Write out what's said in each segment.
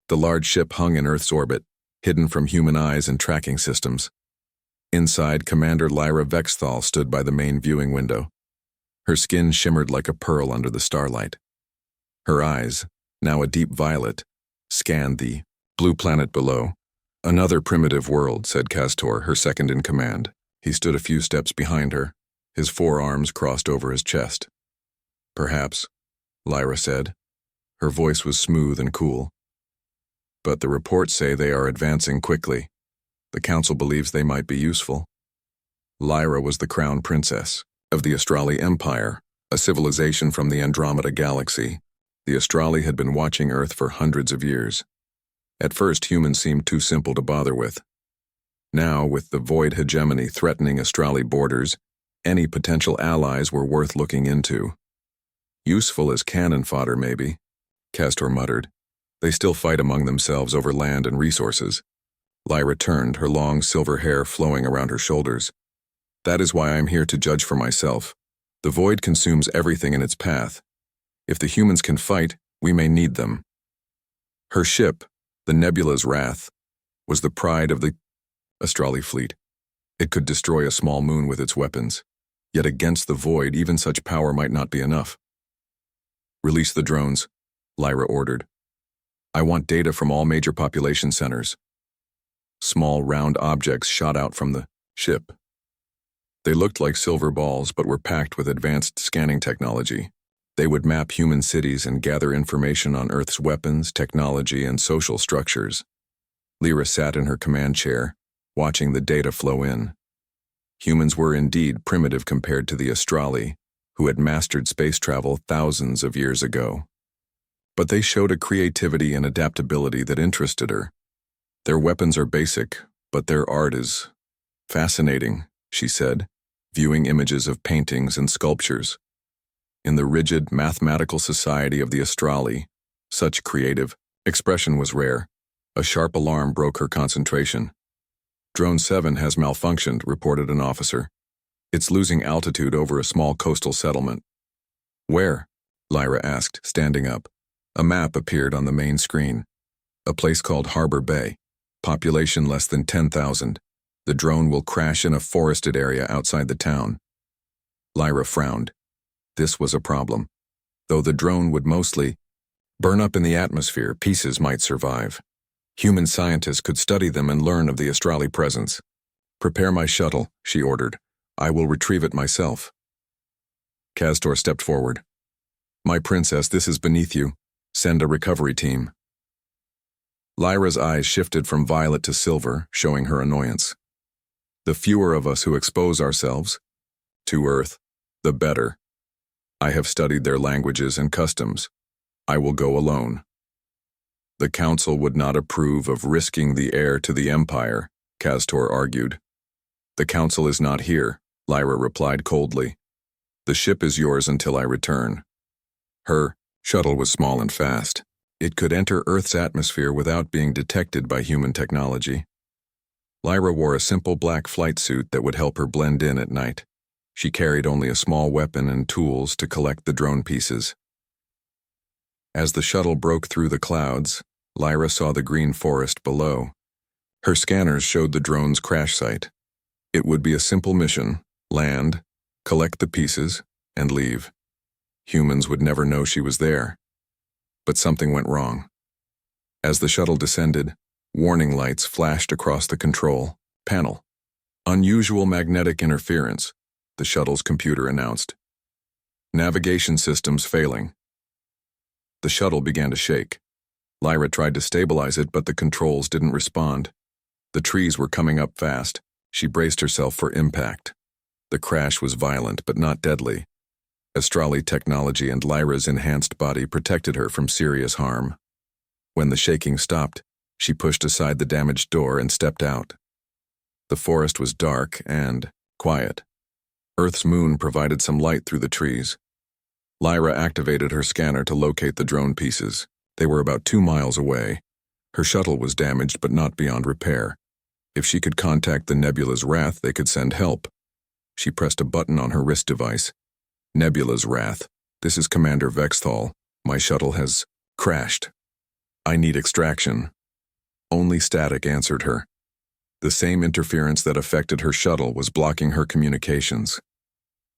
The large ship hung in Earth's orbit, hidden from human eyes and tracking systems. Inside, Commander Lyra Vexthal stood by the main viewing window. Her skin shimmered like a pearl under the starlight. Her eyes, now a deep violet, scanned the blue planet below. "Another primitive world," said Castor, her second in command. He stood a few steps behind her, his forearms crossed over his chest. "Perhaps," Lyra said. Her voice was smooth and cool. "But the reports say they are advancing quickly. The Council believes they might be useful." Lyra was the crown princess of the Astrali Empire, a civilization from the Andromeda Galaxy. The Astrali had been watching Earth for hundreds of years. At first, humans seemed too simple to bother with. Now, with the void hegemony threatening Astrali borders, any potential allies were worth looking into. "Useful as cannon fodder, maybe," Castor muttered. "They still fight among themselves over land and resources." Lyra turned, her long silver hair flowing around her shoulders. "That is why I am here to judge for myself. The void consumes everything in its path. If the humans can fight, we may need them." Her ship, the Nebula's Wrath, was the pride of the Astrali fleet. It could destroy a small moon with its weapons. Yet against the void, even such power might not be enough. "Release the drones," Lyra ordered. "I want data from all major population centers." Small, round objects shot out from the ship. They looked like silver balls, but were packed with advanced scanning technology. They would map human cities and gather information on Earth's weapons, technology, and social structures. Lyra sat in her command chair, watching the data flow in. Humans were indeed primitive compared to the Astrali, who had mastered space travel thousands of years ago. But they showed a creativity and adaptability that interested her. "Their weapons are basic, but their art is fascinating," she said, viewing images of paintings and sculptures. In the rigid, mathematical society of the Astrali, such creative expression was rare. A sharp alarm broke her concentration. "Drone 7 has malfunctioned," reported an officer. "It's losing altitude over a small coastal settlement." "Where?" Lyra asked, standing up. A map appeared on the main screen. "A place called Harbor Bay. Population less than 10,000. The drone will crash in a forested area outside the town." Lyra frowned. This was a problem. Though the drone would mostly burn up in the atmosphere, pieces might survive. Human scientists could study them and learn of the Astrali presence. "Prepare my shuttle," she ordered. "I will retrieve it myself." Castor stepped forward. "My princess, this is beneath you. Send a recovery team." Lyra's eyes shifted from violet to silver, showing her annoyance. "The fewer of us who expose ourselves to Earth, the better. I have studied their languages and customs. I will go alone." "The Council would not approve of risking the heir to the Empire," Castor argued. "The Council is not here," Lyra replied coldly. "The ship is yours until I return." Her shuttle was small and fast. It could enter Earth's atmosphere without being detected by human technology. Lyra wore a simple black flight suit that would help her blend in at night. She carried only a small weapon and tools to collect the drone pieces. As the shuttle broke through the clouds, Lyra saw the green forest below. Her scanners showed the drone's crash site. It would be a simple mission: land, collect the pieces, and leave. Humans would never know she was there. But something went wrong. As the shuttle descended, warning lights flashed across the control panel. "Unusual magnetic interference," the shuttle's computer announced. "Navigation systems failing." The shuttle began to shake. Lyra tried to stabilize it, but the controls didn't respond. The trees were coming up fast. She braced herself for impact. The crash was violent, but not deadly. Astrali technology and Lyra's enhanced body protected her from serious harm. When the shaking stopped, she pushed aside the damaged door and stepped out. The forest was dark and quiet. Earth's moon provided some light through the trees. Lyra activated her scanner to locate the drone pieces. They were about 2 miles away. Her shuttle was damaged but not beyond repair. If she could contact the Nebula's Wrath, they could send help. She pressed a button on her wrist device. "Nebula's Wrath. This is Commander Vexthal. My shuttle has crashed." I need extraction. Only static answered her. The same interference that affected her shuttle was blocking her communications.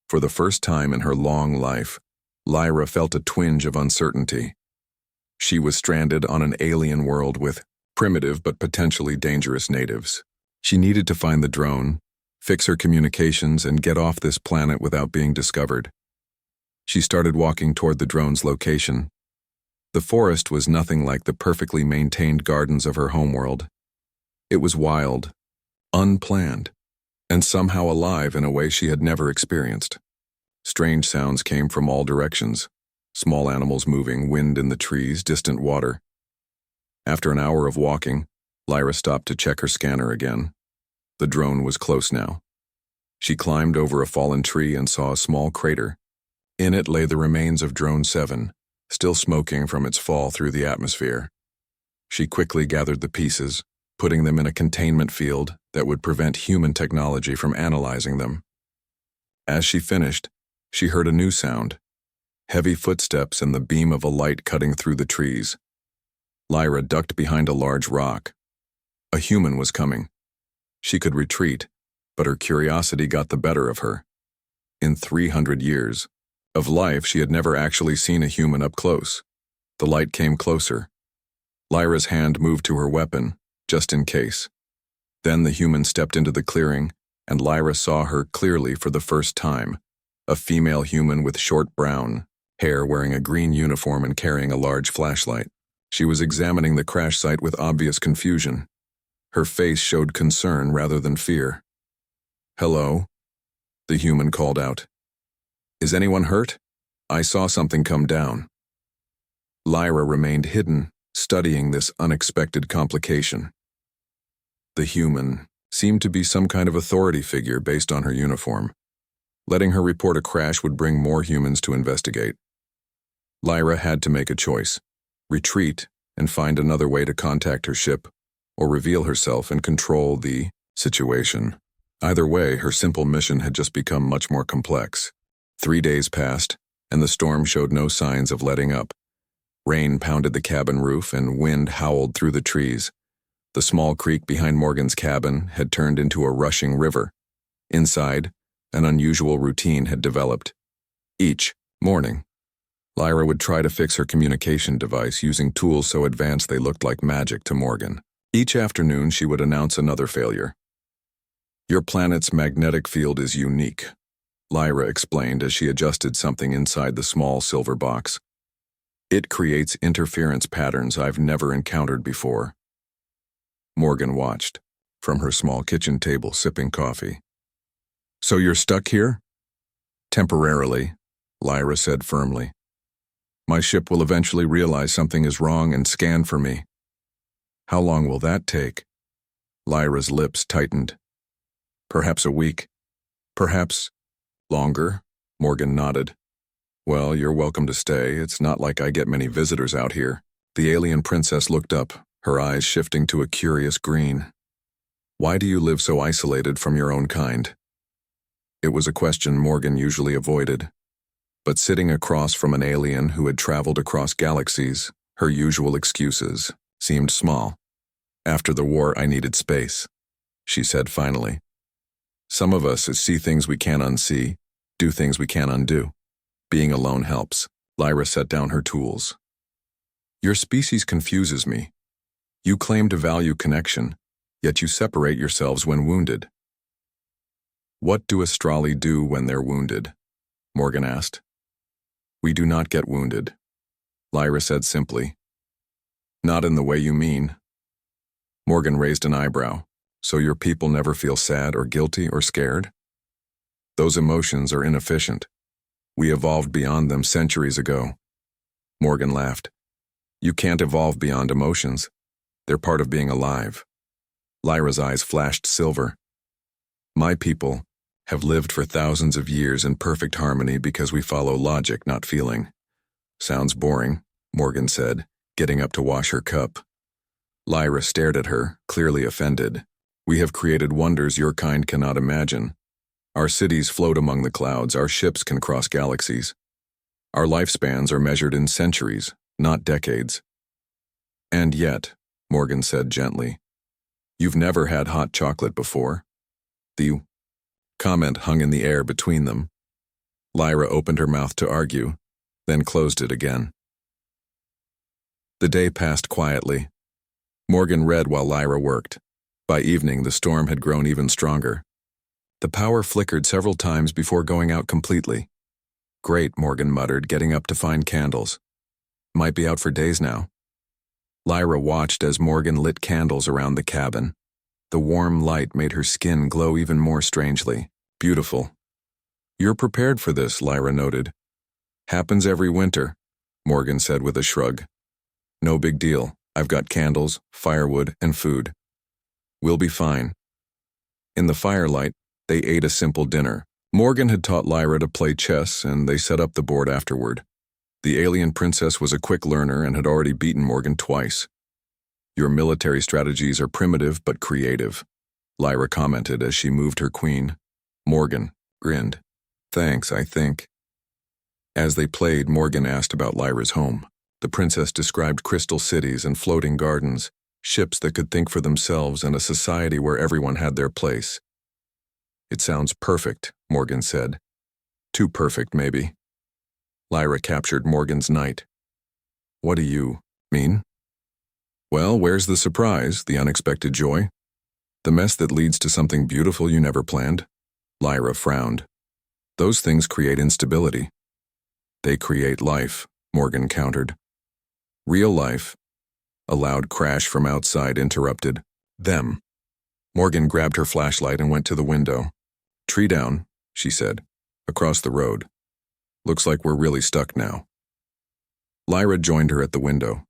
For the first time in her long life, Lyra felt a twinge of uncertainty. She was stranded on an alien world with primitive but potentially dangerous natives. She needed to find the drone, fix her communications, and get off this planet without being discovered. She started walking toward the drone's location. The forest was nothing like the perfectly maintained gardens of her homeworld. It was wild, unplanned, and somehow alive in a way she had never experienced. Strange sounds came from all directions. Small animals moving, wind in the trees, distant water. After an hour of walking, Lyra stopped to check her scanner again. The drone was close now. She climbed over a fallen tree and saw a small crater. In it lay the remains of Drone 7, still smoking from its fall through the atmosphere. She quickly gathered the pieces, putting them in a containment field that would prevent human technology from analyzing them. As she finished, she heard a new sound. Heavy footsteps and the beam of a light cutting through the trees. Lyra ducked behind a large rock. A human was coming. She could retreat, but her curiosity got the better of her. In 300 years of life, she had never actually seen a human up close. The light came closer. Lyra's hand moved to her weapon, just in case. Then the human stepped into the clearing, and Lyra saw her clearly for the first time. A female human with short brown hair, wearing a green uniform and carrying a large flashlight. She was examining the crash site with obvious confusion. Her face showed concern rather than fear. "Hello?" the human called out. "Is anyone hurt? I saw something come down." Lyra remained hidden, studying this unexpected complication. The human seemed to be some kind of authority figure based on her uniform. Letting her report a crash would bring more humans to investigate. Lyra had to make a choice: retreat and find another way to contact her ship, or reveal herself and control the situation. Either way, her simple mission had just become much more complex. 3 days passed, and the storm showed no signs of letting up. Rain pounded the cabin roof and wind howled through the trees. The small creek behind Morgan's cabin had turned into a rushing river. Inside, an unusual routine had developed. Each morning, Lyra would try to fix her communication device using tools so advanced they looked like magic to Morgan. Each afternoon, she would announce another failure. "Your planet's magnetic field is unique," Lyra explained as she adjusted something inside the small silver box. "It creates interference patterns I've never encountered before." Morgan watched, from her small kitchen table, sipping coffee. "So you're stuck here?" "Temporarily," Lyra said firmly. "My ship will eventually realize something is wrong and scan for me." "How long will that take?" Lyra's lips tightened. "Perhaps a week. Perhaps longer," Morgan nodded. "Well, you're welcome to stay. It's not like I get many visitors out here." The alien princess looked up, her eyes shifting to a curious green. "Why do you live so isolated from your own kind?" It was a question Morgan usually avoided. But sitting across from an alien who had traveled across galaxies, her usual excuses seemed small. "After the war, I needed space," she said finally. "Some of us see things we can't unsee, do things we can't undo. Being alone helps." Lyra set down her tools. "Your species confuses me. You claim to value connection, yet you separate yourselves when wounded." "What do Astrali do when they're wounded?" Morgan asked. "We do not get wounded," Lyra said simply. "Not in the way you mean." Morgan raised an eyebrow. "So your people never feel sad or guilty or scared?" "Those emotions are inefficient. We evolved beyond them centuries ago." Morgan laughed. "You can't evolve beyond emotions. They're part of being alive." Lyra's eyes flashed silver. "My people have lived for thousands of years in perfect harmony because we follow logic, not feeling." "Sounds boring," Morgan said, getting up to wash her cup. Lyra stared at her, clearly offended. "We have created wonders your kind cannot imagine. Our cities float among the clouds, our ships can cross galaxies. Our lifespans are measured in centuries, not decades." And yet, Morgan said gently, you've never had hot chocolate before. The comment hung in the air between them. Lyra opened her mouth to argue, then closed it again. The day passed quietly. Morgan read while Lyra worked. By evening, the storm had grown even stronger. The power flickered several times before going out completely. Great, Morgan muttered, getting up to find candles. Might be out for days now. Lyra watched as Morgan lit candles around the cabin. The warm light made her skin glow even more strangely. Beautiful. You're prepared for this, Lyra noted. Happens every winter, Morgan said with a shrug. No big deal. I've got candles, firewood, and food. We'll be fine. In the firelight, they ate a simple dinner. Morgan had taught Lyra to play chess, and they set up the board afterward. The alien princess was a quick learner and had already beaten Morgan twice. Your military strategies are primitive but creative, Lyra commented as she moved her queen. Morgan grinned. Thanks, I think. As they played, Morgan asked about Lyra's home. The princess described crystal cities and floating gardens, ships that could think for themselves, and a society where everyone had their place. It sounds perfect, Morgan said. Too perfect, maybe. Lyra captured Morgan's night. What do you mean? Well, where's the surprise, the unexpected joy? The mess that leads to something beautiful you never planned? Lyra frowned. Those things create instability. They create life, Morgan countered. Real life. A loud crash from outside interrupted them. Morgan grabbed her flashlight and went to the window. Tree down, she said, across the road. Looks like we're really stuck now. Lyra joined her at the window.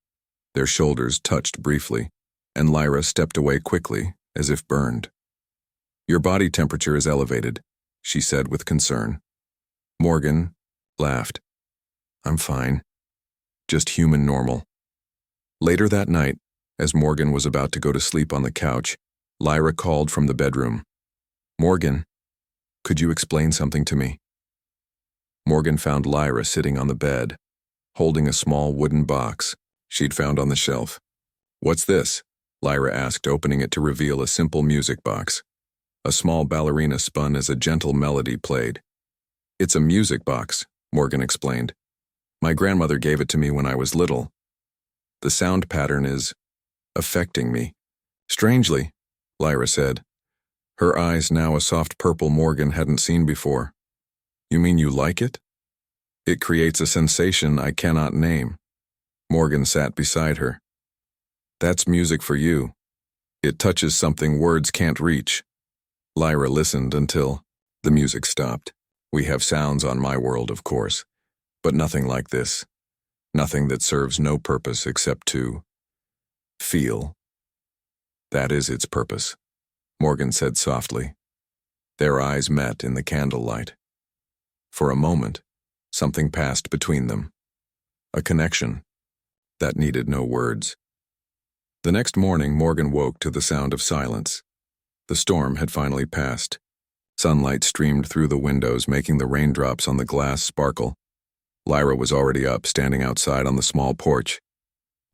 Their shoulders touched briefly, and Lyra stepped away quickly, as if burned. Your body temperature is elevated, she said with concern. Morgan laughed. I'm fine. Just human normal. Later that night, as Morgan was about to go to sleep on the couch, Lyra called from the bedroom. Morgan, could you explain something to me? Morgan found Lyra sitting on the bed, holding a small wooden box she'd found on the shelf. What's this? Lyra asked, opening it to reveal a simple music box. A small ballerina spun as a gentle melody played. It's a music box, Morgan explained. My grandmother gave it to me when I was little. The sound pattern is affecting me. Strangely, Lyra said, her eyes now a soft purple Morgan hadn't seen before. You mean you like it? It creates a sensation I cannot name. Morgan sat beside her. That's music for you. It touches something words can't reach. Lyra listened until the music stopped. We have sounds on my world, of course, but nothing like this. Nothing that serves no purpose except to feel. That is its purpose, Morgan said softly. Their eyes met in the candlelight. For a moment, something passed between them. A connection that needed no words. The next morning, Morgan woke to the sound of silence. The storm had finally passed. Sunlight streamed through the windows, making the raindrops on the glass sparkle. Lyra was already up, standing outside on the small porch.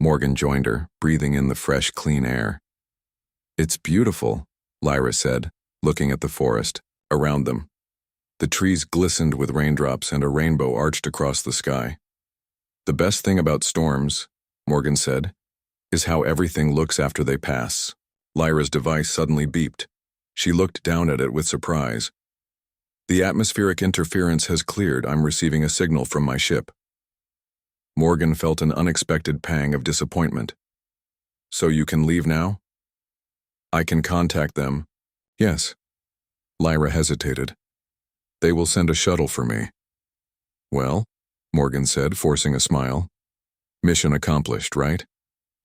Morgan joined her, breathing in the fresh, clean air. It's beautiful, Lyra said, looking at the forest around them. The trees glistened with raindrops and a rainbow arched across the sky. The best thing about storms, Morgan said, is how everything looks after they pass. Lyra's device suddenly beeped. She looked down at it with surprise. The atmospheric interference has cleared. I'm receiving a signal from my ship. Morgan felt an unexpected pang of disappointment. So you can leave now? I can contact them. Yes. Lyra hesitated. They will send a shuttle for me. Well, Morgan said, forcing a smile. Mission accomplished, right?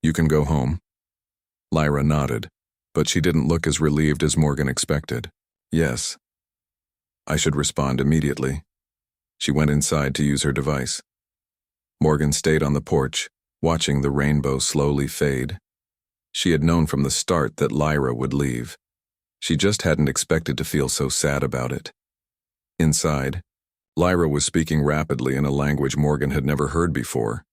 You can go home. Lyra nodded, but she didn't look as relieved as Morgan expected. Yes. I should respond immediately. She went inside to use her device. Morgan stayed on the porch, watching the rainbow slowly fade. She had known from the start that Lyra would leave. She just hadn't expected to feel so sad about it. Inside, Lyra was speaking rapidly in a language Morgan had never heard before.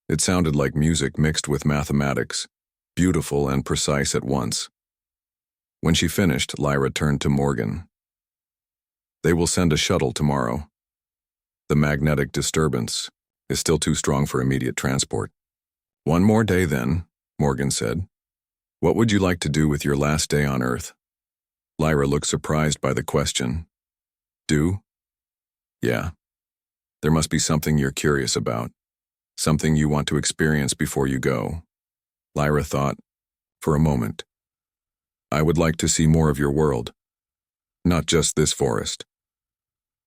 It sounded like music mixed with mathematics, beautiful and precise at once. When she finished, Lyra turned to Morgan. They will send a shuttle tomorrow. The magnetic disturbance is still too strong for immediate transport. One more day then, Morgan said. What would you like to do with your last day on Earth? Lyra looked surprised by the question. Do? Yeah. There must be something you're curious about. Something you want to experience before you go. Lyra thought, for a moment. I would like to see more of your world. Not just this forest.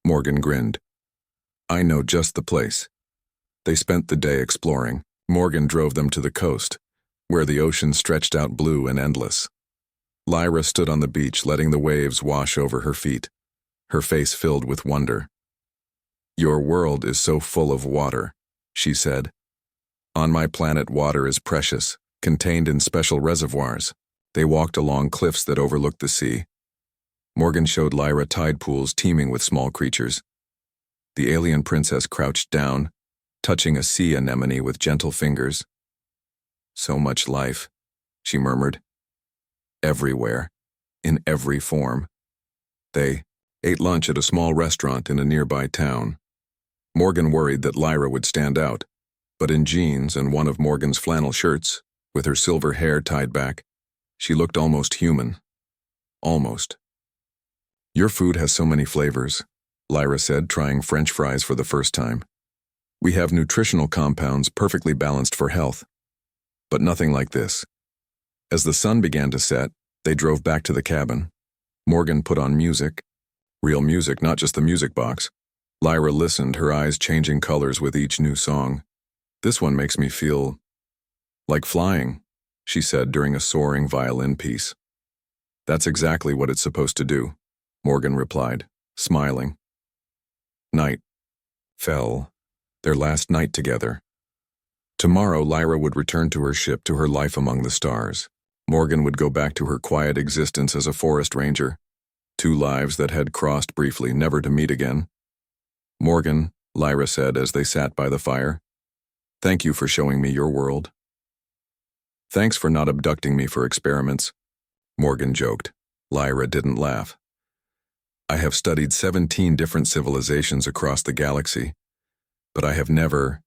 Morgan grinned. I know just the place. They spent the day exploring. Morgan drove them to the coast, where the ocean stretched out blue and endless. Lyra stood on the beach, letting the waves wash over her feet, her face filled with wonder. Your world is so full of water, she said. On my planet, water is precious, contained in special reservoirs. They walked along cliffs that overlooked the sea. Morgan showed Lyra tide pools teeming with small creatures. The alien princess crouched down, touching a sea anemone with gentle fingers. So much life, she murmured. Everywhere, in every form. They ate lunch at a small restaurant in a nearby town. Morgan worried that Lyra would stand out, but in jeans and one of Morgan's flannel shirts, with her silver hair tied back, she looked almost human. Almost. Your food has so many flavors, Lyra said, trying French fries for the first time. We have nutritional compounds perfectly balanced for health, but nothing like this. As the sun began to set, they drove back to the cabin. Morgan put on music. Real music, not just the music box. Lyra listened, her eyes changing colors with each new song. This one makes me feel like flying, she said during a soaring violin piece. That's exactly what it's supposed to do, Morgan replied, smiling. Night fell, their last night together. Tomorrow, Lyra would return to her ship, to her life among the stars. Morgan would go back to her quiet existence as a forest ranger. Two lives that had crossed briefly, never to meet again. Morgan, Lyra said as they sat by the fire, thank you for showing me your world. Thanks for not abducting me for experiments, Morgan joked. Lyra didn't laugh. I have studied 17 different civilizations across the galaxy, but I have never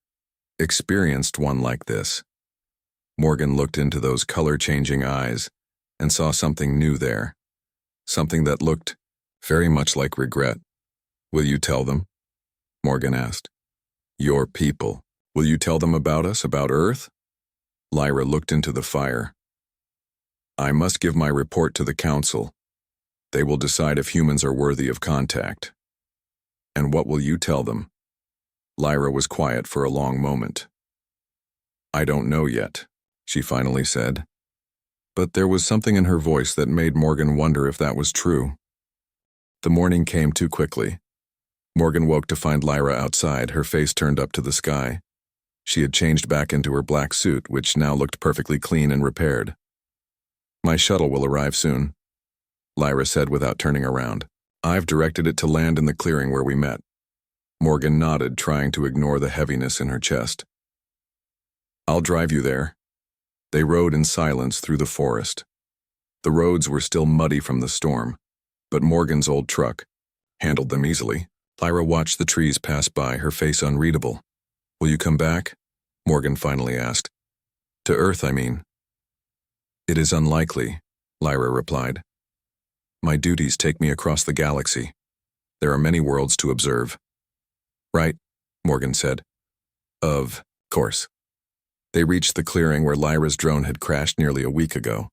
experienced one like this. Morgan looked into those color-changing eyes and saw something new there, something that looked very much like regret. Will you tell them? Morgan asked. Your people. Will you tell them about us, about Earth? Lyra looked into the fire. I must give my report to the Council. They will decide if humans are worthy of contact. And what will you tell them? Lyra was quiet for a long moment. I don't know yet, she finally said. But there was something in her voice that made Morgan wonder if that was true. The morning came too quickly. Morgan woke to find Lyra outside, her face turned up to the sky. She had changed back into her black suit, which now looked perfectly clean and repaired. My shuttle will arrive soon, Lyra said without turning around. I've directed it to land in the clearing where we met. Morgan nodded, trying to ignore the heaviness in her chest. I'll drive you there. They rode in silence through the forest. The roads were still muddy from the storm, but Morgan's old truck handled them easily. Lyra watched the trees pass by, her face unreadable. Will you come back? Morgan finally asked. To Earth, I mean. It is unlikely, Lyra replied. My duties take me across the galaxy. There are many worlds to observe. Right, Morgan said. Of course. They reached the clearing where Lyra's drone had crashed nearly a week ago.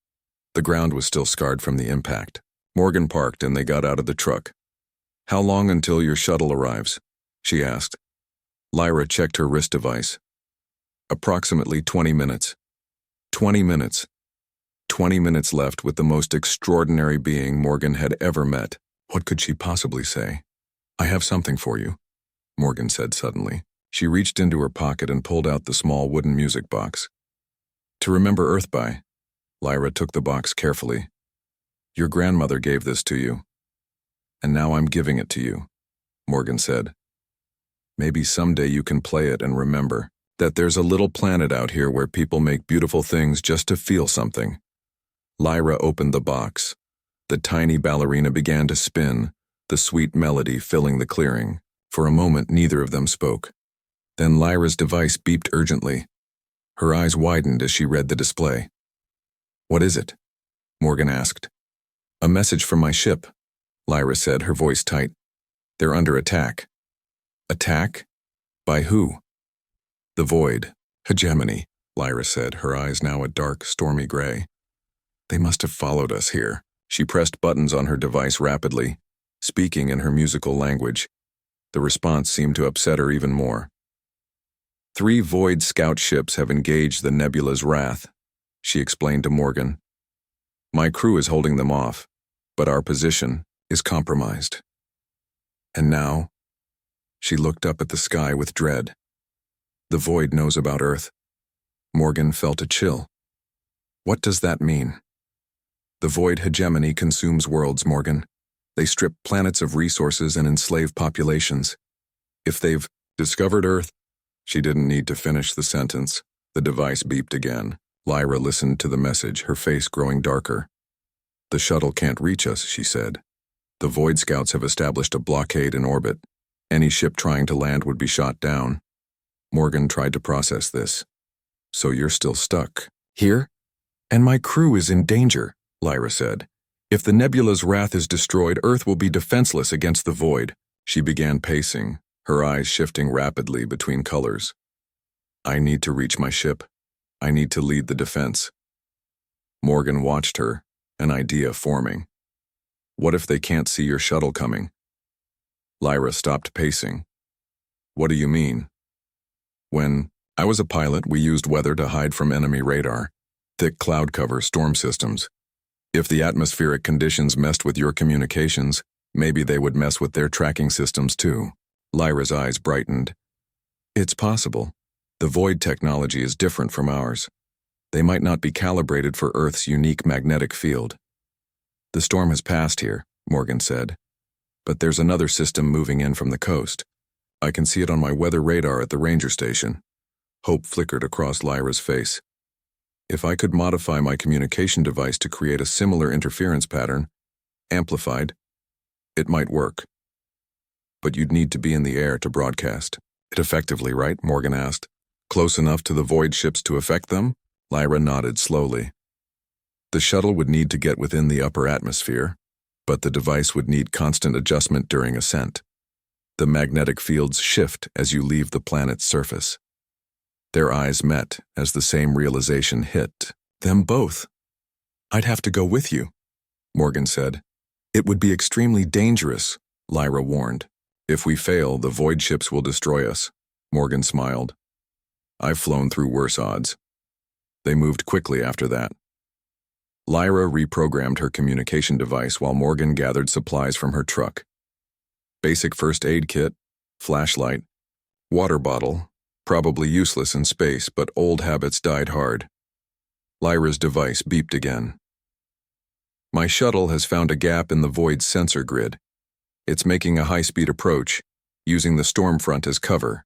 The ground was still scarred from the impact. Morgan parked and they got out of the truck. How long until your shuttle arrives? She asked. Lyra checked her wrist device. Approximately 20 minutes. 20 minutes. 20 minutes left with the most extraordinary being Morgan had ever met. What could she possibly say? I have something for you, Morgan said suddenly. She reached into her pocket and pulled out the small wooden music box. To remember Earth by. Lyra took the box carefully. Your grandmother gave this to you. And now I'm giving it to you, Morgan said. Maybe someday you can play it and remember. That there's a little planet out here where people make beautiful things just to feel something. Lyra opened the box. The tiny ballerina began to spin, the sweet melody filling the clearing. For a moment, neither of them spoke. Then Lyra's device beeped urgently. Her eyes widened as she read the display. "What is it?" Morgan asked. "A message from my ship," Lyra said, her voice tight. "They're under attack." "Attack? By who?" "The Void. Hegemony," Lyra said, her eyes now a dark, stormy gray. "They must have followed us here." She pressed buttons on her device rapidly, speaking in her musical language. The response seemed to upset her even more. "3 Void scout ships have engaged the nebula's wrath," she explained to Morgan. "My crew is holding them off, but our position is compromised." "And now?" She looked up at the sky with dread. "The Void knows about Earth." Morgan felt a chill. "What does that mean?" "The Void hegemony consumes worlds, Morgan. They strip planets of resources and enslave populations. If they've discovered Earth..." She didn't need to finish the sentence. The device beeped again. Lyra listened to the message, her face growing darker. "The shuttle can't reach us," she said. "The Void Scouts have established a blockade in orbit. Any ship trying to land would be shot down." Morgan tried to process this. "So you're still stuck here? And my crew is in danger," Lyra said. "If the nebula's wrath is destroyed, Earth will be defenseless against the Void." She began pacing, her eyes shifting rapidly between colors. "I need to reach my ship. I need to lead the defense." Morgan watched her, an idea forming. "What if they can't see your shuttle coming?" Lyra stopped pacing. "What do you mean?" "When I was a pilot, we used weather to hide from enemy radar. Thick cloud cover, storm systems. If the atmospheric conditions messed with your communications, maybe they would mess with their tracking systems too." Lyra's eyes brightened. "It's possible. The Void technology is different from ours. They might not be calibrated for Earth's unique magnetic field." "The storm has passed here," Morgan said. "But there's another system moving in from the coast. I can see it on my weather radar at the ranger station." Hope flickered across Lyra's face. "If I could modify my communication device to create a similar interference pattern, amplified, it might work. But you'd need to be in the air to broadcast it effectively, right?" Morgan asked. "Close enough to the Void ships to affect them?" Lyra nodded slowly. "The shuttle would need to get within the upper atmosphere, but the device would need constant adjustment during ascent. The magnetic fields shift as you leave the planet's surface." Their eyes met as the same realization hit them both. "I'd have to go with you," Morgan said. "It would be extremely dangerous," Lyra warned. "If we fail, the Void ships will destroy us," Morgan smiled. "I've flown through worse odds." They moved quickly after that. Lyra reprogrammed her communication device while Morgan gathered supplies from her truck. Basic first aid kit, flashlight, water bottle, probably useless in space, but old habits died hard. Lyra's device beeped again. "My shuttle has found a gap in the Void's sensor grid. It's making a high-speed approach, using the storm front as cover."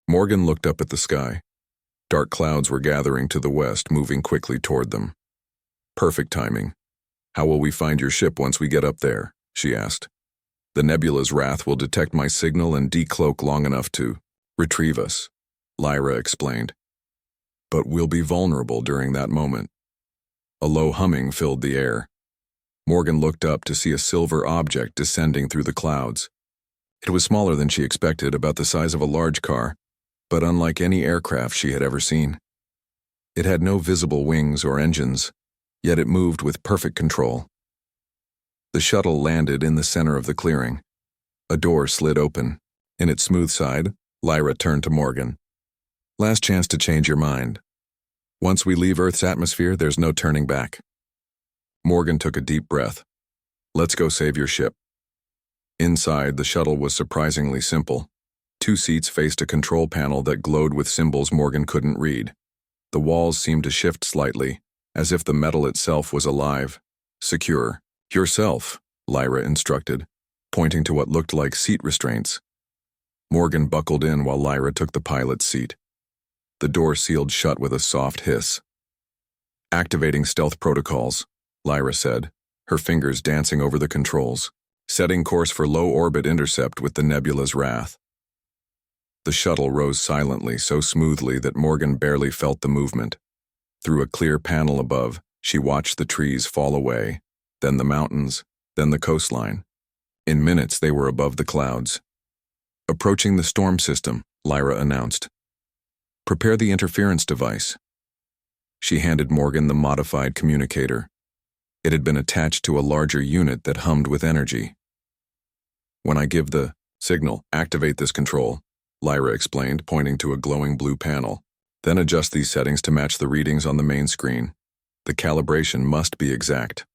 Morgan looked up at the sky. Dark clouds were gathering to the west, moving quickly toward them. "Perfect timing. How will we find your ship once we get up there?" she asked. "The nebula's wrath will detect my signal and decloak long enough to retrieve us," Lyra explained. "But we'll be vulnerable during that moment." A low humming filled the air. Morgan looked up to see a silver object descending through the clouds. It was smaller than she expected, about the size of a large car, but unlike any aircraft she had ever seen. It had no visible wings or engines, yet it moved with perfect control. The shuttle landed in the center of the clearing. A door slid open. In its smooth side, Lyra turned to Morgan. "Last chance to change your mind. Once we leave Earth's atmosphere, there's no turning back." Morgan took a deep breath. "Let's go save your ship." Inside, the shuttle was surprisingly simple. 2 seats faced a control panel that glowed with symbols Morgan couldn't read. The walls seemed to shift slightly, as if the metal itself was alive. "Secure yourself," Lyra instructed, pointing to what looked like seat restraints. Morgan buckled in while Lyra took the pilot's seat. The door sealed shut with a soft hiss. "Activating stealth protocols," Lyra said, her fingers dancing over the controls. "Setting course for low-orbit intercept with the nebula's wrath." The shuttle rose silently, so smoothly that Morgan barely felt the movement. Through a clear panel above, she watched the trees fall away, then the mountains, then the coastline. In minutes, they were above the clouds. "Approaching the storm system," Lyra announced. "Prepare the interference device." She handed Morgan the modified communicator. It had been attached to a larger unit that hummed with energy. "When I give the signal, activate this control," Lyra explained, pointing to a glowing blue panel. "Then adjust these settings to match the readings on the main screen. The calibration must be exact."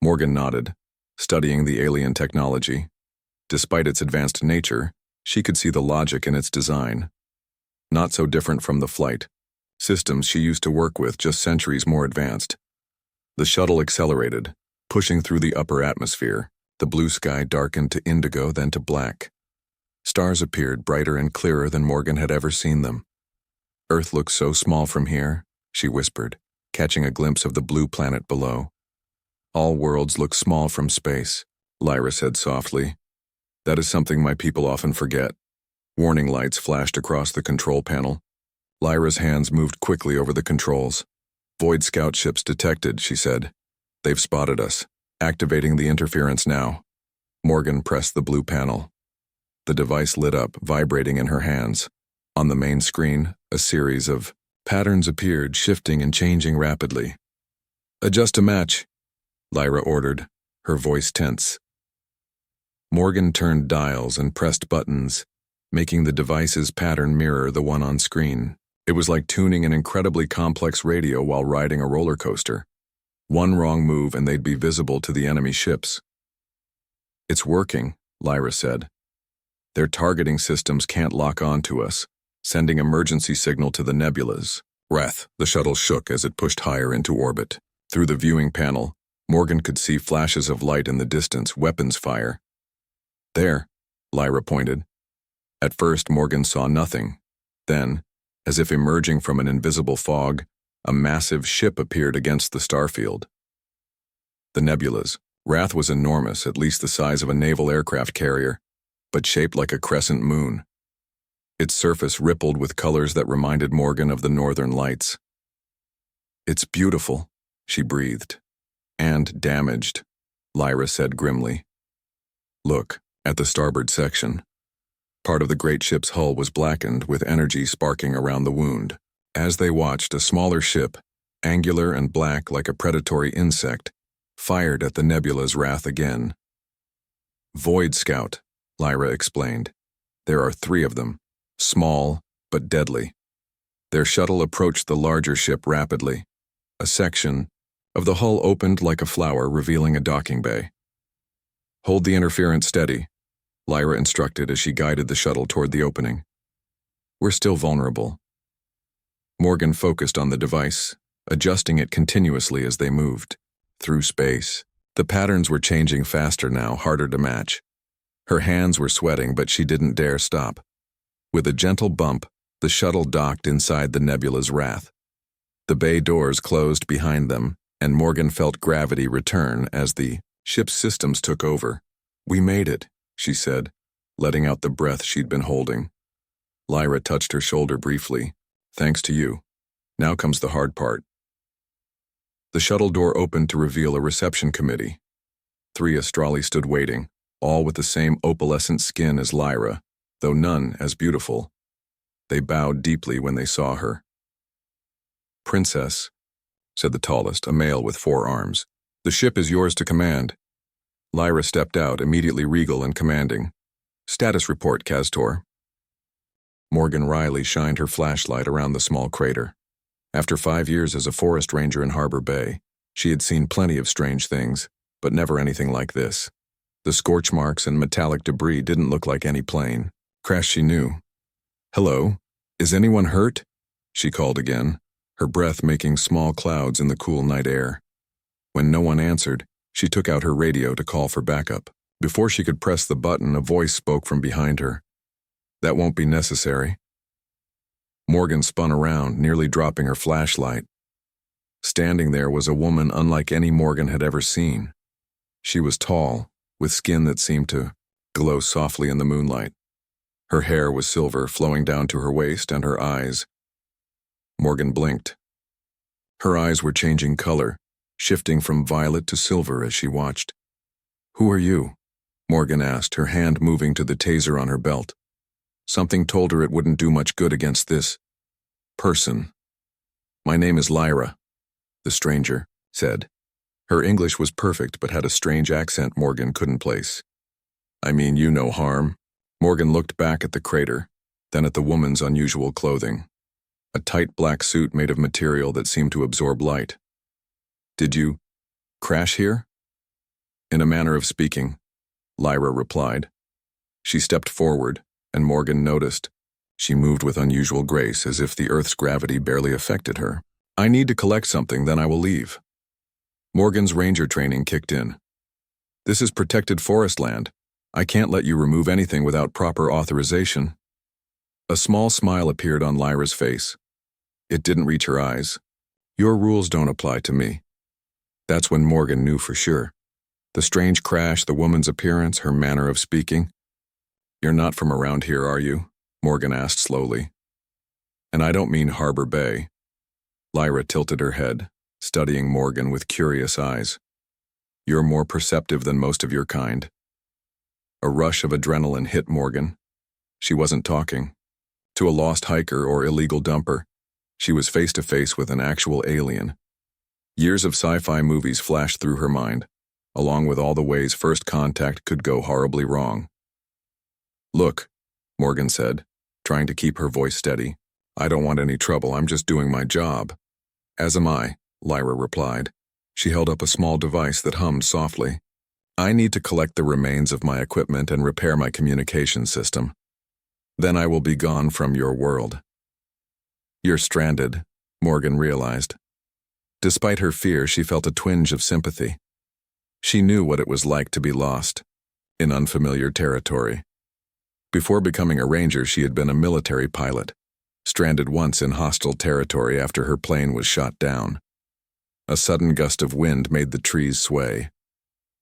Morgan nodded, studying the alien technology. Despite its advanced nature, she could see the logic in its design. Not so different from the flight systems she used to work with, just centuries more advanced. The shuttle accelerated, pushing through the upper atmosphere. The blue sky darkened to indigo, then to black. Stars appeared, brighter and clearer than Morgan had ever seen them. "Earth looks so small from here," she whispered, catching a glimpse of the blue planet below. "All worlds look small from space," Lyra said softly. "That is something my people often forget." Warning lights flashed across the control panel. Lyra's hands moved quickly over the controls. "Void scout ships detected," she said. "They've spotted us. Activating the interference now." Morgan pressed the blue panel. The device lit up, vibrating in her hands. On the main screen, a series of patterns appeared, shifting and changing rapidly. "Adjust to match," Lyra ordered, her voice tense. Morgan turned dials and pressed buttons, making the device's pattern mirror the one on screen. It was like tuning an incredibly complex radio while riding a roller coaster. One wrong move and they'd be visible to the enemy ships. "It's working," Lyra said. "Their targeting systems can't lock on to us, sending emergency signal to the nebulas." Wrath, the shuttle shook as it pushed higher into orbit. Through the viewing panel, Morgan could see flashes of light in the distance, weapons fire. "There," Lyra pointed. At first, Morgan saw nothing. Then, as if emerging from an invisible fog, a massive ship appeared against the starfield. The nebulas. Wrath was enormous, at least the size of a naval aircraft carrier, but shaped like a crescent moon. Its surface rippled with colors that reminded Morgan of the northern lights. "It's beautiful," she breathed. "And damaged," Lyra said grimly. "Look, at the starboard section." Part of the great ship's hull was blackened, with energy sparking around the wound. As they watched, a smaller ship, angular and black like a predatory insect, fired at the nebula's wrath again. "Void Scout," Lyra explained. "There are 3 of them, small but deadly." Their shuttle approached the larger ship rapidly. A section of the hull opened like a flower, revealing a docking bay. "Hold the interference steady," Lyra instructed as she guided the shuttle toward the opening. "We're still vulnerable." Morgan focused on the device, adjusting it continuously as they moved. Through space, the patterns were changing faster now, harder to match. Her hands were sweating, but she didn't dare stop. With a gentle bump, the shuttle docked inside the nebula's wrath. The bay doors closed behind them, and Morgan felt gravity return as the ship's systems took over. "We made it," she said, letting out the breath she'd been holding. Lyra touched her shoulder briefly. "Thanks to you. Now comes the hard part." The shuttle door opened to reveal a reception committee. 3 Astrali stood waiting, all with the same opalescent skin as Lyra, though none as beautiful. They bowed deeply when they saw her. "Princess," said the tallest, a male with 4 arms, "the ship is yours to command." Lyra stepped out, immediately regal and commanding. "Status report, Castor." Morgan Riley shined her flashlight around the small crater. After 5 years as a forest ranger in Harbor Bay, she had seen plenty of strange things, but never anything like this. The scorch marks and metallic debris didn't look like any plane crash she knew. "Hello? Is anyone hurt?" she called again, her breath making small clouds in the cool night air. When no one answered, she took out her radio to call for backup. Before she could press the button, a voice spoke from behind her. "That won't be necessary." Morgan spun around, nearly dropping her flashlight. Standing there was a woman unlike any Morgan had ever seen. She was tall, with skin that seemed to glow softly in the moonlight. Her hair was silver, flowing down to her waist, and her eyes. Morgan blinked. Her eyes were changing color, shifting from violet to silver as she watched. "Who are you?" Morgan asked, her hand moving to the taser on her belt. Something told her it wouldn't do much good against this person. "My name is Lyra," the stranger said. Her English was perfect but had a strange accent Morgan couldn't place. "I mean you no harm." Morgan looked back at the crater, then at the woman's unusual clothing. A tight black suit made of material that seemed to absorb light. "Did you crash here?" "In a manner of speaking," Lyra replied. She stepped forward, and Morgan noticed. She moved with unusual grace, as if the Earth's gravity barely affected her. "I need to collect something, then I will leave." Morgan's ranger training kicked in. "This is protected forest land. I can't let you remove anything without proper authorization." A small smile appeared on Lyra's face. It didn't reach her eyes. "Your rules don't apply to me." That's when Morgan knew for sure. The strange crash, the woman's appearance, her manner of speaking. "You're not from around here, are you?" Morgan asked slowly. "And I don't mean Harbor Bay." Lyra tilted her head, studying Morgan with curious eyes. "You're more perceptive than most of your kind." A rush of adrenaline hit Morgan. She wasn't talking to a lost hiker or illegal dumper. She was face to face with an actual alien. Years of sci-fi movies flashed through her mind, along with all the ways first contact could go horribly wrong. "Look," Morgan said, trying to keep her voice steady. "I don't want any trouble, I'm just doing my job." "As am I," Lyra replied. She held up a small device that hummed softly. "I need to collect the remains of my equipment and repair my communication system. Then I will be gone from your world." "You're stranded," Morgan realized. Despite her fear, she felt a twinge of sympathy. She knew what it was like to be lost, in unfamiliar territory. Before becoming a ranger, she had been a military pilot, stranded once in hostile territory after her plane was shot down. A sudden gust of wind made the trees sway.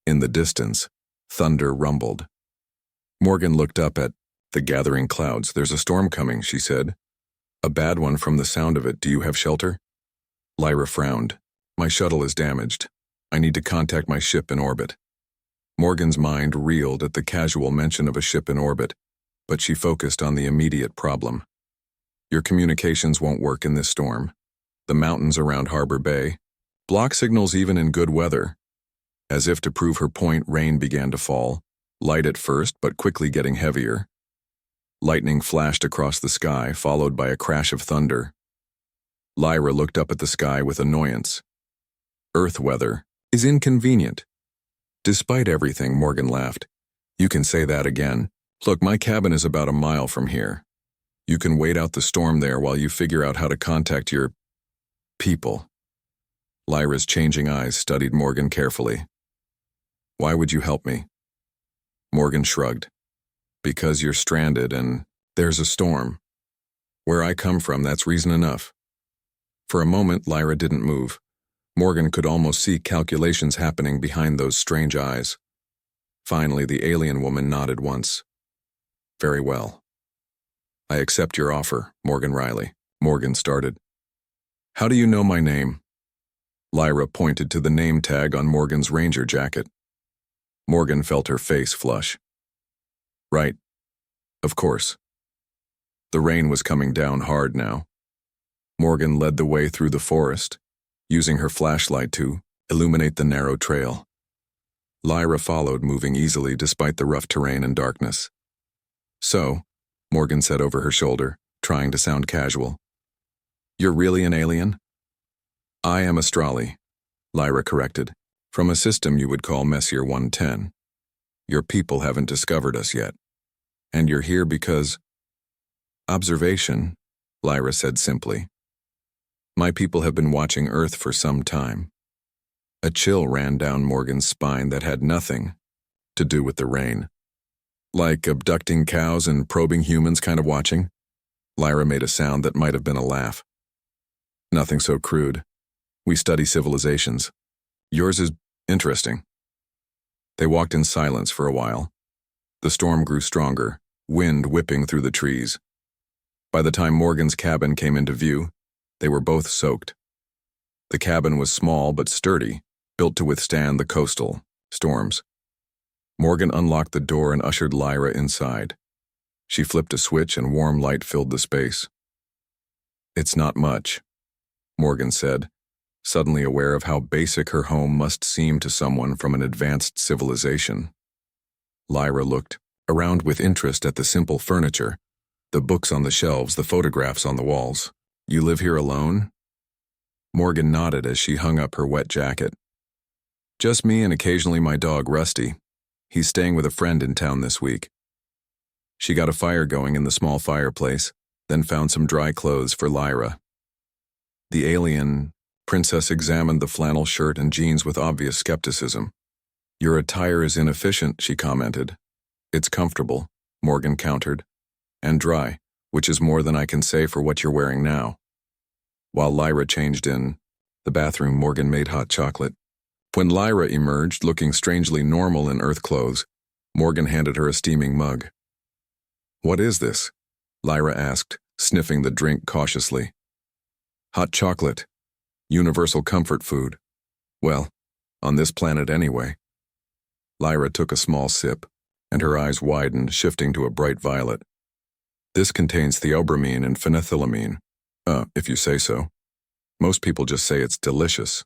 In the distance, thunder rumbled. Morgan looked up at the gathering clouds. "There's a storm coming," she said. "A bad one from the sound of it. Do you have shelter?" Lyra frowned. "My shuttle is damaged. I need to contact my ship in orbit." Morgan's mind reeled at the casual mention of a ship in orbit, but she focused on the immediate problem. "Your communications won't work in this storm. The mountains around Harbor Bay block signals even in good weather." As if to prove her point, rain began to fall, light at first but quickly getting heavier. Lightning flashed across the sky, followed by a crash of thunder. Lyra looked up at the sky with annoyance. "Earth weather is inconvenient." "Despite everything," Morgan laughed. "You can say that again. Look, my cabin is about a mile from here. You can wait out the storm there while you figure out how to contact your people." Lyra's changing eyes studied Morgan carefully. "Why would you help me?" Morgan shrugged. "Because you're stranded and there's a storm. Where I come from, that's reason enough." For a moment, Lyra didn't move. Morgan could almost see calculations happening behind those strange eyes. Finally, the alien woman nodded once. "Very well. I accept your offer, Morgan Riley." Morgan started. "How do you know my name?" Lyra pointed to the name tag on Morgan's ranger jacket. Morgan felt her face flush. "Right. Of course." The rain was coming down hard now. Morgan led the way through the forest, using her flashlight to illuminate the narrow trail. Lyra followed, moving easily despite the rough terrain and darkness. "So," Morgan said over her shoulder, trying to sound casual, "you're really an alien?" "I am Astrali," Lyra corrected, "from a system you would call Messier 110. Your people haven't discovered us yet. And you're here because—" "Observation," Lyra said simply. "My people have been watching Earth for some time." A chill ran down Morgan's spine that had nothing to do with the rain. "Like abducting cows and probing humans kind of watching?" Lyra made a sound that might have been a laugh. Nothing so crude. We study civilizations. Yours is interesting. They walked in silence for a while. The storm grew stronger, wind whipping through the trees. By the time Morgan's cabin came into view, they were both soaked. The cabin was small but sturdy, built to withstand the coastal storms. Morgan unlocked the door and ushered Lyra inside. She flipped a switch and warm light filled the space. "It's not much," Morgan said, suddenly aware of how basic her home must seem to someone from an advanced civilization. Lyra looked around with interest at the simple furniture, the books on the shelves, the photographs on the walls. "You live here alone?" Morgan nodded as she hung up her wet jacket. "Just me and occasionally my dog, Rusty. He's staying with a friend in town this week." She got a fire going in the small fireplace, then found some dry clothes for Lyra. The alien princess examined the flannel shirt and jeans with obvious skepticism. "Your attire is inefficient," she commented. "It's comfortable," Morgan countered, "and dry, which is more than I can say for what you're wearing now." While Lyra changed in the bathroom, Morgan made hot chocolate. When Lyra emerged, looking strangely normal in earth clothes, Morgan handed her a steaming mug. "What is this?" Lyra asked, sniffing the drink cautiously. "Hot chocolate. Universal comfort food. Well, on this planet anyway." Lyra took a small sip, and her eyes widened, shifting to a bright violet. "This contains theobromine and phenethylamine. If you say so. Most people just say it's delicious."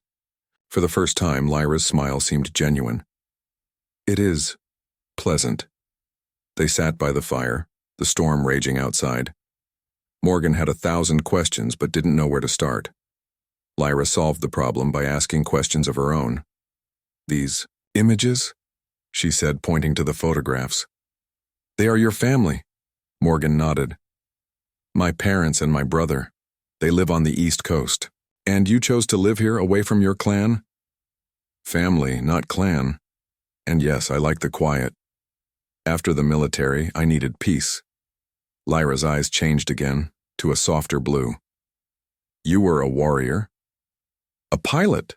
For the first time, Lyra's smile seemed genuine. "It is pleasant." They sat by the fire, the storm raging outside. Morgan had 1,000 questions but didn't know where to start. Lyra solved the problem by asking questions of her own. "These images?" she said, pointing to the photographs. "They are your family." Morgan nodded. "My parents and my brother. They live on the East Coast. And you chose to live here away from your clan?" "Family, not clan. And yes, I like the quiet. After the military, I needed peace." Lyra's eyes changed again, to a softer blue. "You were a warrior?" "A pilot,"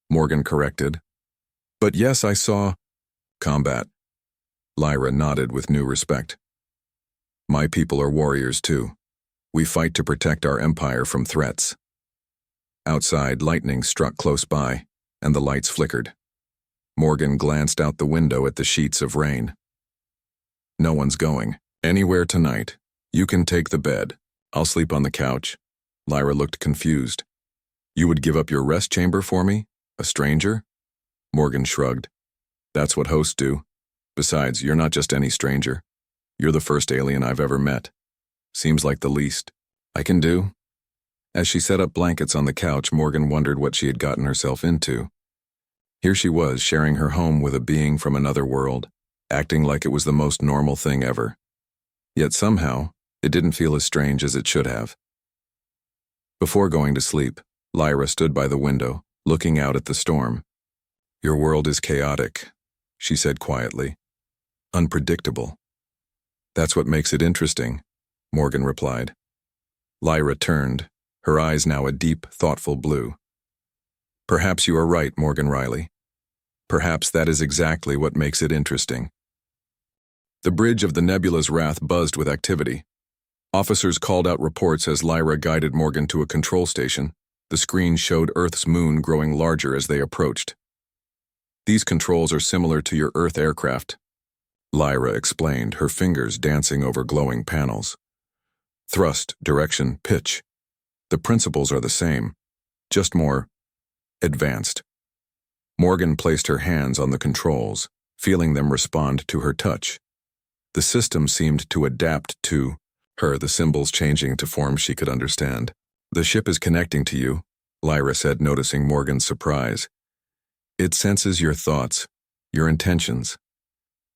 Morgan corrected. "But yes, I saw combat." Lyra nodded with new respect. "My people are warriors too. We fight to protect our empire from threats." Outside, lightning struck close by, and the lights flickered. Morgan glanced out the window at the sheets of rain. "No one's going anywhere tonight. You can take the bed. I'll sleep on the couch." Lyra looked confused. "You would give up your rest chamber for me? A stranger?" Morgan shrugged. "That's what hosts do. Besides, you're not just any stranger. You're the first alien I've ever met. Seems like the least I can do." As she set up blankets on the couch, Morgan wondered what she had gotten herself into. Here she was, sharing her home with a being from another world, acting like it was the most normal thing ever. Yet somehow, it didn't feel as strange as it should have. Before going to sleep, Lyra stood by the window, looking out at the storm. "Your world is chaotic," she said quietly. "Unpredictable." "That's what makes it interesting," Morgan replied. Lyra turned, her eyes now a deep, thoughtful blue. "Perhaps you are right, Morgan Riley. Perhaps that is exactly what makes it interesting." The bridge of the nebula's wrath buzzed with activity. Officers called out reports as Lyra guided Morgan to a control station. The screen showed Earth's moon growing larger as they approached. "These controls are similar to your Earth aircraft," Lyra explained, her fingers dancing over glowing panels. "Thrust, direction, pitch. The principles are the same, just more advanced." Morgan placed her hands on the controls, feeling them respond to her touch. The system seemed to adapt to her, the symbols changing to forms she could understand. "The ship is connecting to you," Lyra said, noticing Morgan's surprise. "It senses your thoughts, your intentions."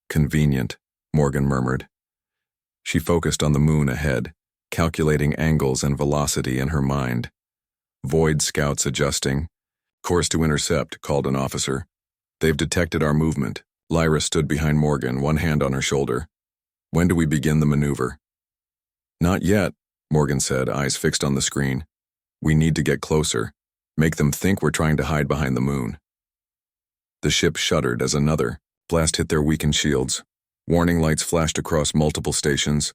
"Convenient," Morgan murmured. She focused on the moon ahead, calculating angles and velocity in her mind. "Void scouts adjusting." "Course to intercept," called an officer. "They've detected our movement." Lyra stood behind Morgan, one hand on her shoulder. "When do we begin the maneuver?" "Not yet," Morgan said, eyes fixed on the screen. We need to get closer. Make them think we're trying to hide behind the moon. The ship shuddered as another blast hit their weakened shields. Warning lights flashed across multiple stations.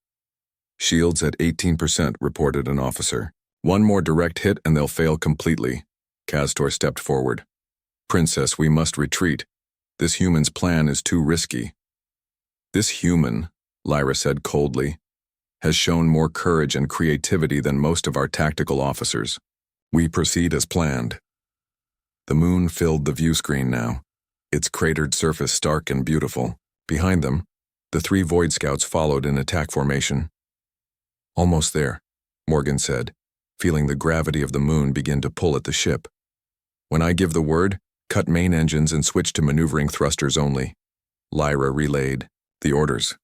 Shields at 18%, reported an officer. One more direct hit and they'll fail completely. Castor stepped forward. Princess, we must retreat. This human's plan is too risky. This human, Lyra said coldly, has shown more courage and creativity than most of our tactical officers. We proceed as planned. The moon filled the view screen now, its cratered surface stark and beautiful. Behind them, the 3 Void Scouts followed in attack formation. Almost there, Morgan said, feeling the gravity of the moon begin to pull at the ship. When I give the word, cut main engines and switch to maneuvering thrusters only. Lyra relayed the orders.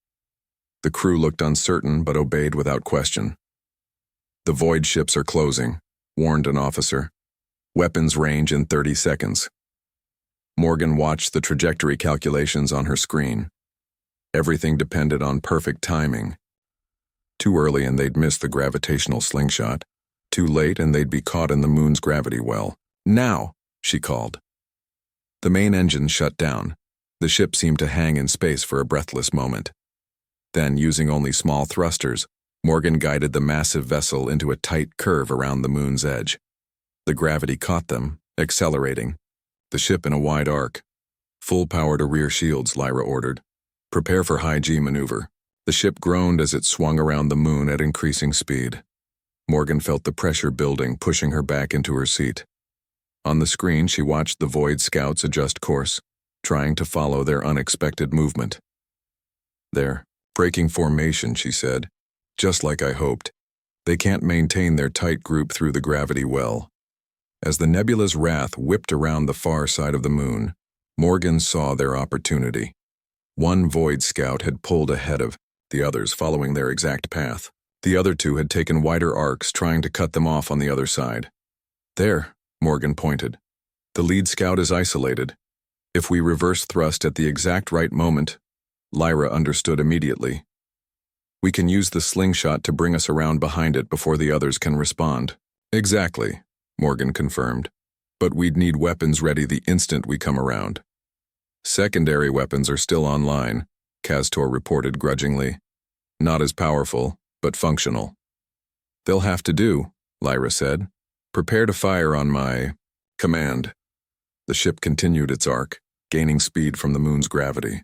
The crew looked uncertain but obeyed without question. The void ships are closing, warned an officer. Weapons range in 30 seconds. Morgan watched the trajectory calculations on her screen. Everything depended on perfect timing. Too early and they'd miss the gravitational slingshot. Too late and they'd be caught in the moon's gravity well. Now, she called. The main engine shut down. The ship seemed to hang in space for a breathless moment. Then, using only small thrusters, Morgan guided the massive vessel into a tight curve around the moon's edge. The gravity caught them, accelerating. The ship in a wide arc. Full power to rear shields, Lyra ordered. Prepare for high-G maneuver. The ship groaned as it swung around the moon at increasing speed. Morgan felt the pressure building, pushing her back into her seat. On the screen, she watched the Void Scouts adjust course, trying to follow their unexpected movement. They're breaking formation, she said. Just like I hoped. They can't maintain their tight group through the gravity well. As the nebula's wrath whipped around the far side of the moon, Morgan saw their opportunity. One Void Scout had pulled ahead of the others, following their exact path. The other 2 had taken wider arcs, trying to cut them off on the other side. There, Morgan pointed. The lead scout is isolated. If we reverse thrust at the exact right moment, Lyra understood immediately. We can use the slingshot to bring us around behind it before the others can respond. Exactly, Morgan confirmed. But we'd need weapons ready the instant we come around. Secondary weapons are still online, Castor reported grudgingly. Not as powerful, but functional. They'll have to do, Lyra said. Prepare to fire on my command. The ship continued its arc, gaining speed from the moon's gravity.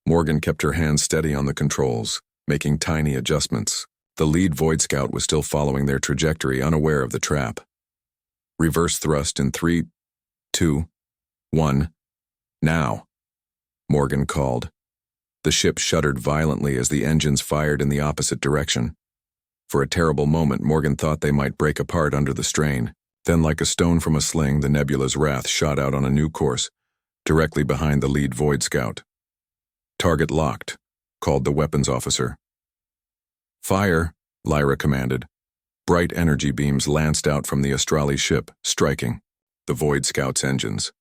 Morgan kept her hands steady on the controls, making tiny adjustments. The lead Void Scout was still following their trajectory, unaware of the trap. Reverse thrust in 3, 2, 1. Now, Morgan called. The ship shuddered violently as the engines fired in the opposite direction. For a terrible moment, Morgan thought they might break apart under the strain. Then, like a stone from a sling, the nebula's wrath shot out on a new course, directly behind the lead Void Scout. Target locked, called the weapons officer. Fire, Lyra commanded. Bright energy beams lanced out from the Astrali ship, striking the Void Scout's engines.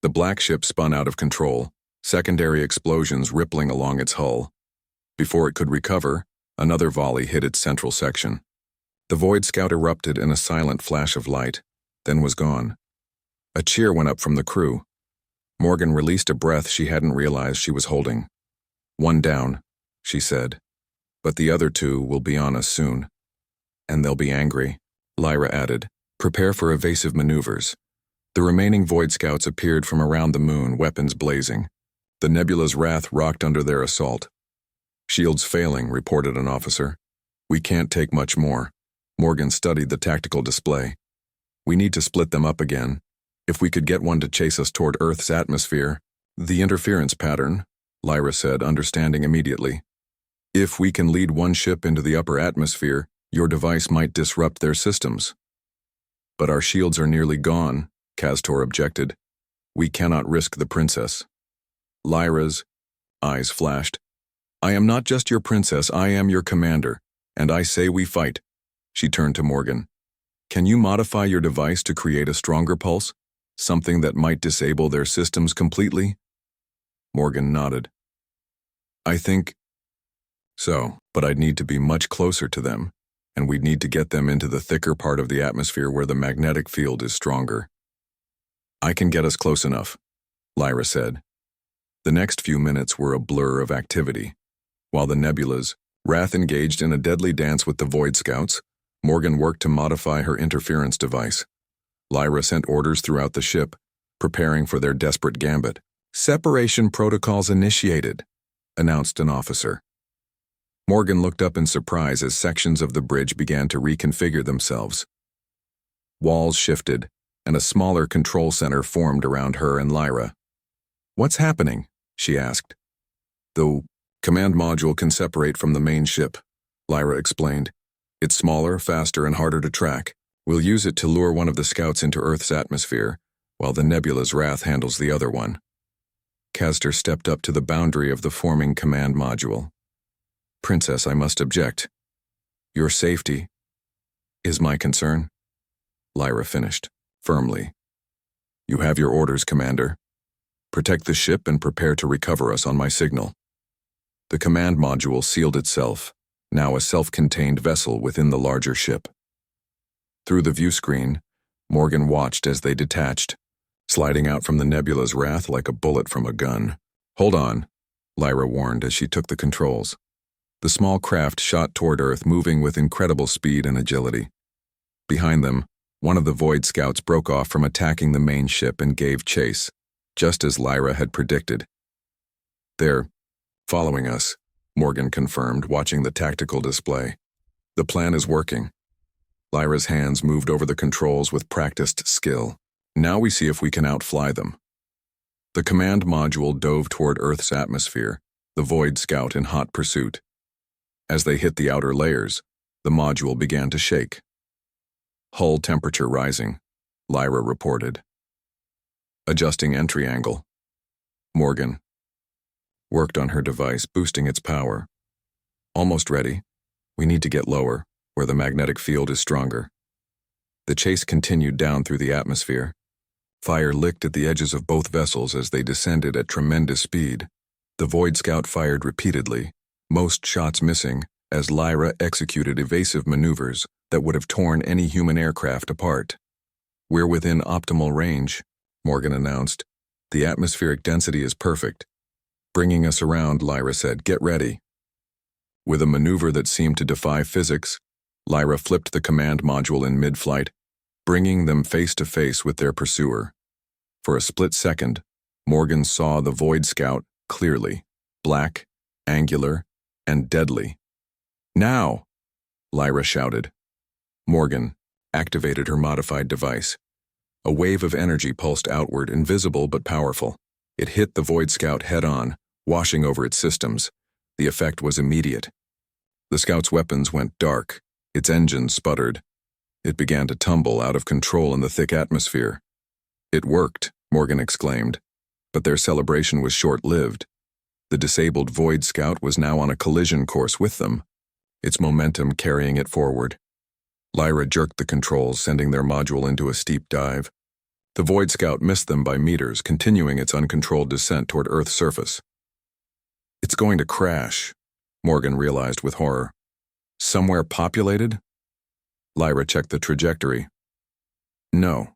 The black ship spun out of control, secondary explosions rippling along its hull. Before it could recover, another volley hit its central section. The Void Scout erupted in a silent flash of light, then was gone. A cheer went up from the crew. Morgan released a breath she hadn't realized she was holding. One down, she said. But the other 2 will be on us soon. And they'll be angry, Lyra added. Prepare for evasive maneuvers. The remaining Void Scouts appeared from around the moon, weapons blazing. The nebula's wrath rocked under their assault. Shields failing, reported an officer. We can't take much more. Morgan studied the tactical display. We need to split them up again. If we could get one to chase us toward Earth's atmosphere. The interference pattern, Lyra said, understanding immediately. If we can lead one ship into the upper atmosphere, your device might disrupt their systems. But our shields are nearly gone, Castor objected. We cannot risk the princess. Lyra's eyes flashed. I am not just your princess, I am your commander, and I say we fight. She turned to Morgan. Can you modify your device to create a stronger pulse? Something that might disable their systems completely? Morgan nodded. I think so, but I'd need to be much closer to them. and we'd need to get them into the thicker part of the atmosphere where the magnetic field is stronger. I can get us close enough, Lyra said. The next few minutes were a blur of activity. While the nebulas, Wrath engaged in a deadly dance with the Void Scouts, Morgan worked to modify her interference device. Lyra sent orders throughout the ship, preparing for their desperate gambit. "Separation protocols initiated," announced an officer. Morgan looked up in surprise as sections of the bridge began to reconfigure themselves. Walls shifted, and a smaller control center formed around her and Lyra. "What's happening?" she asked. "The command module can separate from the main ship," Lyra explained. "It's smaller, faster, and harder to track. We'll use it to lure one of the scouts into Earth's atmosphere, while the nebula's Wrath handles the other one." Castor stepped up to the boundary of the forming command module. "Princess, I must object. Your safety is my concern," Lyra finished, firmly. "You have your orders, Commander. Protect the ship and prepare to recover us on my signal." The command module sealed itself, now a self-contained vessel within the larger ship. Through the view screen, Morgan watched as they detached, sliding out from the nebula's Wrath like a bullet from a gun. "Hold on," Lyra warned as she took the controls. The small craft shot toward Earth, moving with incredible speed and agility. Behind them, one of the Void Scouts broke off from attacking the main ship and gave chase, just as Lyra had predicted. "They're following us," Morgan confirmed, watching the tactical display. "The plan is working." Lyra's hands moved over the controls with practiced skill. "Now we see if we can outfly them." The command module dove toward Earth's atmosphere, the Void Scout in hot pursuit. As they hit the outer layers, the module began to shake. "Hull temperature rising," Lyra reported. "Adjusting entry angle." Morgan worked on her device, boosting its power. "Almost ready. We need to get lower, where the magnetic field is stronger." The chase continued down through the atmosphere. Fire licked at the edges of both vessels as they descended at tremendous speed. The Void Scout fired repeatedly, most shots missing, as Lyra executed evasive maneuvers that would have torn any human aircraft apart. "We're within optimal range," Morgan announced. "The atmospheric density is perfect." "Bringing us around," Lyra said. "Get ready." With a maneuver that seemed to defy physics, Lyra flipped the command module in mid-flight, bringing them face-to-face with their pursuer. For a split second, Morgan saw the Void Scout clearly, black, angular, and deadly. "Now!" Lyra shouted. Morgan activated her modified device. A wave of energy pulsed outward, invisible but powerful. It hit the Void Scout head-on, washing over its systems. The effect was immediate. The Scout's weapons went dark, its engines sputtered. It began to tumble out of control in the thick atmosphere. "It worked," Morgan exclaimed, but their celebration was short-lived. The disabled Void Scout was now on a collision course with them, its momentum carrying it forward. Lyra jerked the controls, sending their module into a steep dive. The Void Scout missed them by meters, continuing its uncontrolled descent toward Earth's surface. "It's going to crash," Morgan realized with horror. "Somewhere populated?" Lyra checked the trajectory. "No.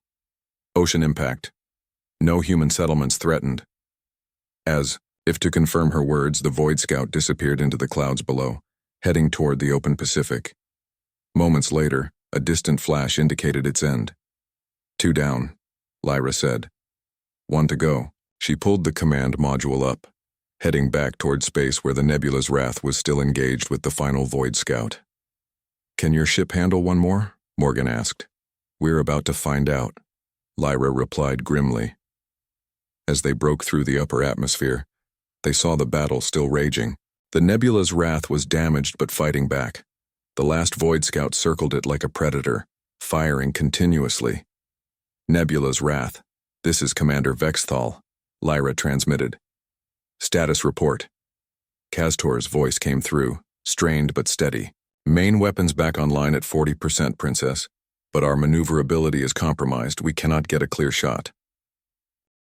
Ocean impact. No human settlements threatened." As if to confirm her words, the Void Scout disappeared into the clouds below, heading toward the open Pacific. Moments later, a distant flash indicated its end. "Two down," Lyra said. "One to go." She pulled the command module up, heading back toward space where the nebula's Wrath was still engaged with the final Void Scout. "Can your ship handle one more?" Morgan asked. "We're about to find out," Lyra replied grimly. As they broke through the upper atmosphere, they saw the battle still raging. The nebula's Wrath was damaged but fighting back. The last Void Scout circled it like a predator, firing continuously. "Nebula's Wrath, this is Commander Vexthal," Lyra transmitted. "Status report." Castor's voice came through, strained but steady. "Main weapons back online at 40%, Princess, but our maneuverability is compromised. We cannot get a clear shot."